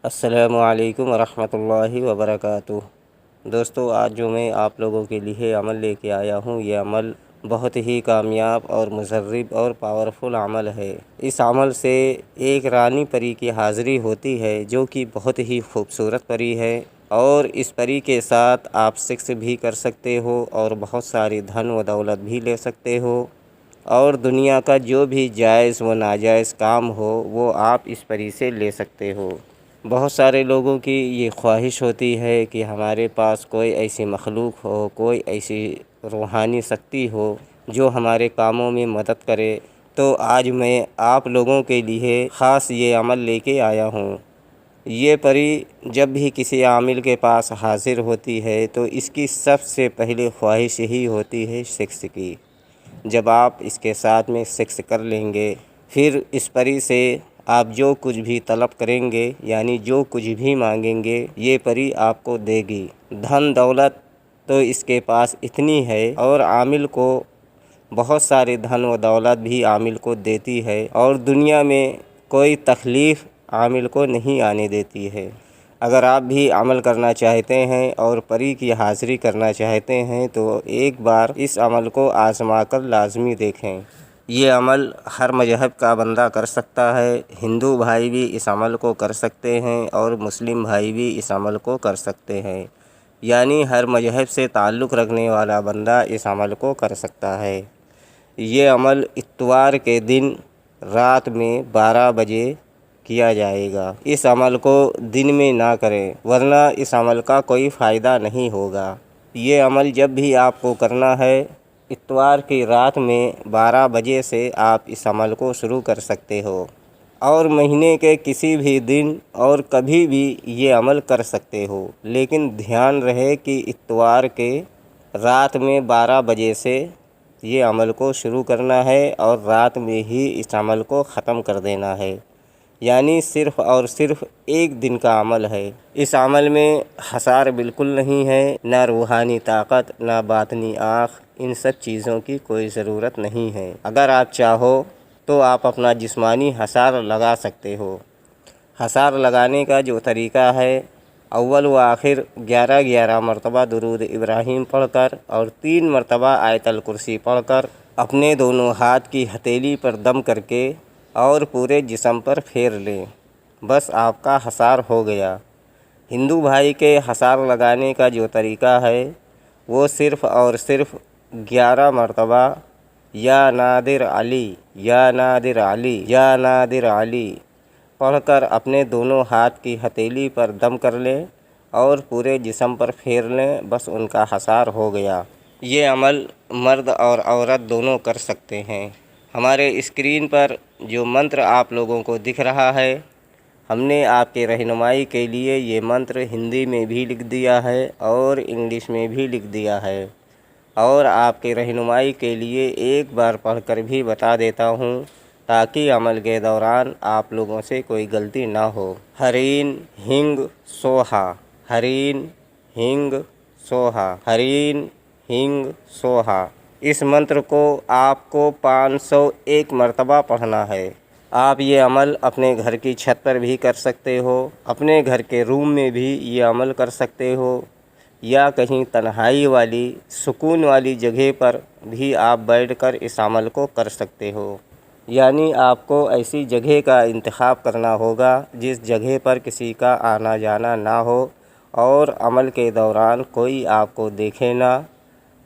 السلام علیکم ورحمۃ اللہ وبرکاتہ۔ دوستو، آج جو میں آپ لوگوں کے لیے عمل لے کے آیا ہوں، یہ عمل بہت ہی کامیاب اور مجرب اور پاورفل عمل ہے۔ اس عمل سے ایک رانی پری کی حاضری ہوتی ہے جو کہ بہت ہی خوبصورت پری ہے، اور اس پری کے ساتھ آپ سیکس بھی کر سکتے ہو اور بہت ساری دھن و دولت بھی لے سکتے ہو، اور دنیا کا جو بھی جائز و ناجائز کام ہو وہ آپ اس پری سے لے سکتے ہو۔ بہت سارے لوگوں کی یہ خواہش ہوتی ہے کہ ہمارے پاس کوئی ایسی مخلوق ہو، کوئی ایسی روحانی شکتی ہو جو ہمارے کاموں میں مدد کرے، تو آج میں آپ لوگوں کے لیے خاص یہ عمل لے کے آیا ہوں۔ یہ پری جب بھی کسی عامل کے پاس حاضر ہوتی ہے تو اس کی سب سے پہلی خواہش ہی ہوتی ہے سیکس کی۔ جب آپ اس کے ساتھ میں سیکس کر لیں گے، پھر اس پری سے آپ جو کچھ بھی طلب کریں گے، یعنی جو کچھ بھی مانگیں گے، یہ پری آپ کو دے گی۔ دھن دولت تو اس کے پاس اتنی ہے، اور عامل کو بہت سارے دھن و دولت بھی عامل کو دیتی ہے، اور دنیا میں کوئی تکلیف عامل کو نہیں آنے دیتی ہے۔ اگر آپ بھی عمل کرنا چاہتے ہیں اور پری کی حاضری کرنا چاہتے ہیں تو ایک بار اس عمل کو آزما کر لازمی دیکھیں۔ یہ عمل ہر مذہب کا بندہ کر سکتا ہے۔ ہندو بھائی بھی اس عمل کو کر سکتے ہیں اور مسلم بھائی بھی اس عمل کو کر سکتے ہیں، یعنی ہر مذہب سے تعلق رکھنے والا بندہ اس عمل کو کر سکتا ہے۔ یہ عمل اتوار کے دن رات میں 12 بجے کیا جائے گا۔ اس عمل کو دن میں نہ کریں، ورنہ اس عمل کا کوئی فائدہ نہیں ہوگا۔ یہ عمل جب بھی آپ کو کرنا ہے، اتوار کی رات میں 12 بجے سے آپ اس عمل کو شروع کر سکتے ہو، اور مہینے کے کسی بھی دن اور کبھی بھی یہ عمل کر سکتے ہو، لیکن دھیان رہے کہ اتوار کے رات میں 12 بجے سے یہ عمل کو شروع کرنا ہے اور رات میں ہی اس عمل کو ختم کر دینا ہے، یعنی صرف اور صرف ایک دن کا عمل ہے۔ اس عمل میں حصار بالکل نہیں ہے، نہ روحانی طاقت، نہ باطنی آنکھ، ان سب چیزوں کی کوئی ضرورت نہیں ہے۔ اگر آپ چاہو تو آپ اپنا جسمانی حصار لگا سکتے ہو۔ حصار لگانے کا جو طریقہ ہے، اول و آخر 11 مرتبہ درود ابراہیم پڑھ کر اور 3 مرتبہ آیت الکرسی پڑھ کر اپنے دونوں ہاتھ کی ہتھیلی پر دم کر کے اور پورے جسم پر پھیر لیں، بس آپ کا حصار ہو گیا۔ ہندو بھائی کے حصار لگانے کا جو طریقہ ہے وہ صرف اور صرف 11 مرتبہ یا نادر علی، یا نادر علی، یا نادر علی پڑھ کر اپنے دونوں ہاتھ کی ہتھیلی پر دم کر لیں اور پورے جسم پر پھیر لیں، بس ان کا حصار ہو گیا۔ یہ عمل مرد اور عورت دونوں کر سکتے ہیں۔ ہمارے اسکرین پر جو منتر آپ لوگوں کو دکھ رہا ہے، ہم نے آپ کے رہنمائی کے لیے یہ منتر ہندی میں بھی لکھ دیا ہے اور انگلش میں بھی لکھ دیا ہے، اور آپ کے رہنمائی کے لیے ایک بار پڑھ کر بھی بتا دیتا ہوں تاکہ عمل کے دوران آپ لوگوں سے کوئی غلطی نہ ہو۔ ہرین ہنگ سوہا، ہرین ہنگ سوہا، ہرین ہنگ سوہا۔ اس منتر کو آپ کو 501 مرتبہ پڑھنا ہے۔ آپ یہ عمل اپنے گھر کی چھت پر بھی کر سکتے ہو، اپنے گھر کے روم میں بھی یہ عمل کر سکتے ہو، یا کہیں تنہائی والی سکون والی جگہ پر بھی آپ بیٹھ کر اس عمل کو کر سکتے ہو۔ یعنی آپ کو ایسی جگہ کا انتخاب کرنا ہوگا جس جگہ پر کسی کا آنا جانا نہ ہو، اور عمل کے دوران کوئی آپ کو دیکھے نہ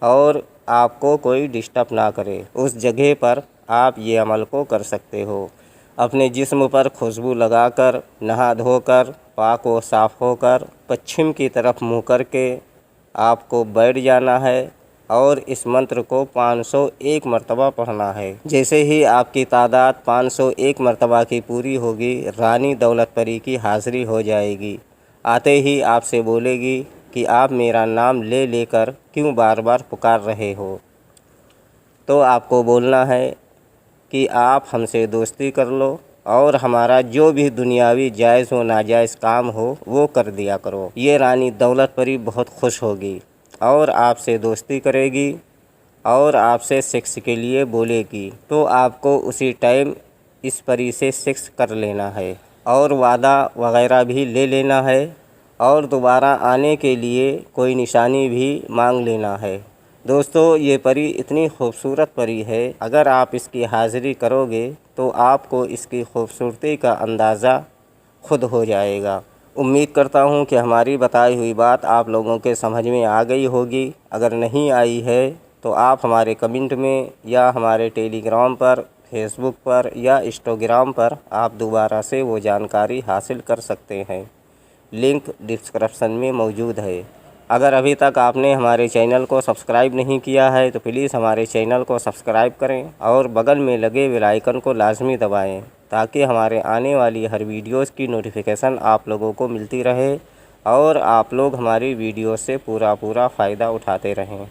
اور آپ کو کوئی ڈسٹرب نہ کرے، اس جگہ پر آپ یہ عمل کو کر سکتے ہو۔ اپنے جسم پر خوشبو لگا کر، نہا دھو کر، پاک و صاف ہو کر، پچھم کی طرف منہ کر کے آپ کو بیٹھ جانا ہے اور اس منتر کو 501 مرتبہ پڑھنا ہے۔ جیسے ہی آپ کی تعداد 501 مرتبہ کی پوری ہوگی، رانی دولت پری کی حاضری ہو جائے گی۔ آتے ہی آپ سے بولے گی کہ آپ میرا نام لے لے کر کیوں بار بار پکار رہے ہو؟ تو آپ کو بولنا ہے کہ آپ ہم سے دوستی کر لو اور ہمارا جو بھی دنیاوی جائز و ناجائز کام ہو وہ کر دیا کرو۔ یہ رانی دولت پری بہت خوش ہوگی اور آپ سے دوستی کرے گی اور آپ سے سیکس کے لیے بولے گی، تو آپ کو اسی ٹائم اس پری سے سیکس کر لینا ہے۔ اور وعدہ وغیرہ بھی لے لینا ہے اور دوبارہ آنے کے لیے کوئی نشانی بھی مانگ لینا ہے۔ دوستو یہ پری اتنی خوبصورت پری ہے، اگر آپ اس کی حاضری کرو گے تو آپ کو اس کی خوبصورتی کا اندازہ خود ہو جائے گا۔ امید کرتا ہوں کہ ہماری بتائی ہوئی بات آپ لوگوں کے سمجھ میں آ گئی ہوگی۔ اگر نہیں آئی ہے تو آپ ہمارے کمنٹ میں یا ہمارے ٹیلی گرام پر، فیس بک پر یا انسٹاگرام پر آپ دوبارہ سے وہ جانکاری حاصل کر سکتے ہیں۔ لنک ڈسکرپشن میں موجود ہے۔ اگر ابھی تک آپ نے ہمارے چینل کو سبسکرائب نہیں کیا ہے تو پلیز ہمارے چینل کو سبسکرائب کریں اور بغل میں لگے بیل آئیکن کو لازمی دبائیں تاکہ ہمارے آنے والی ہر ویڈیوز کی نوٹیفیکیشن آپ لوگوں کو ملتی رہے اور آپ لوگ ہماری ویڈیو سے پورا فائدہ اٹھاتے رہیں۔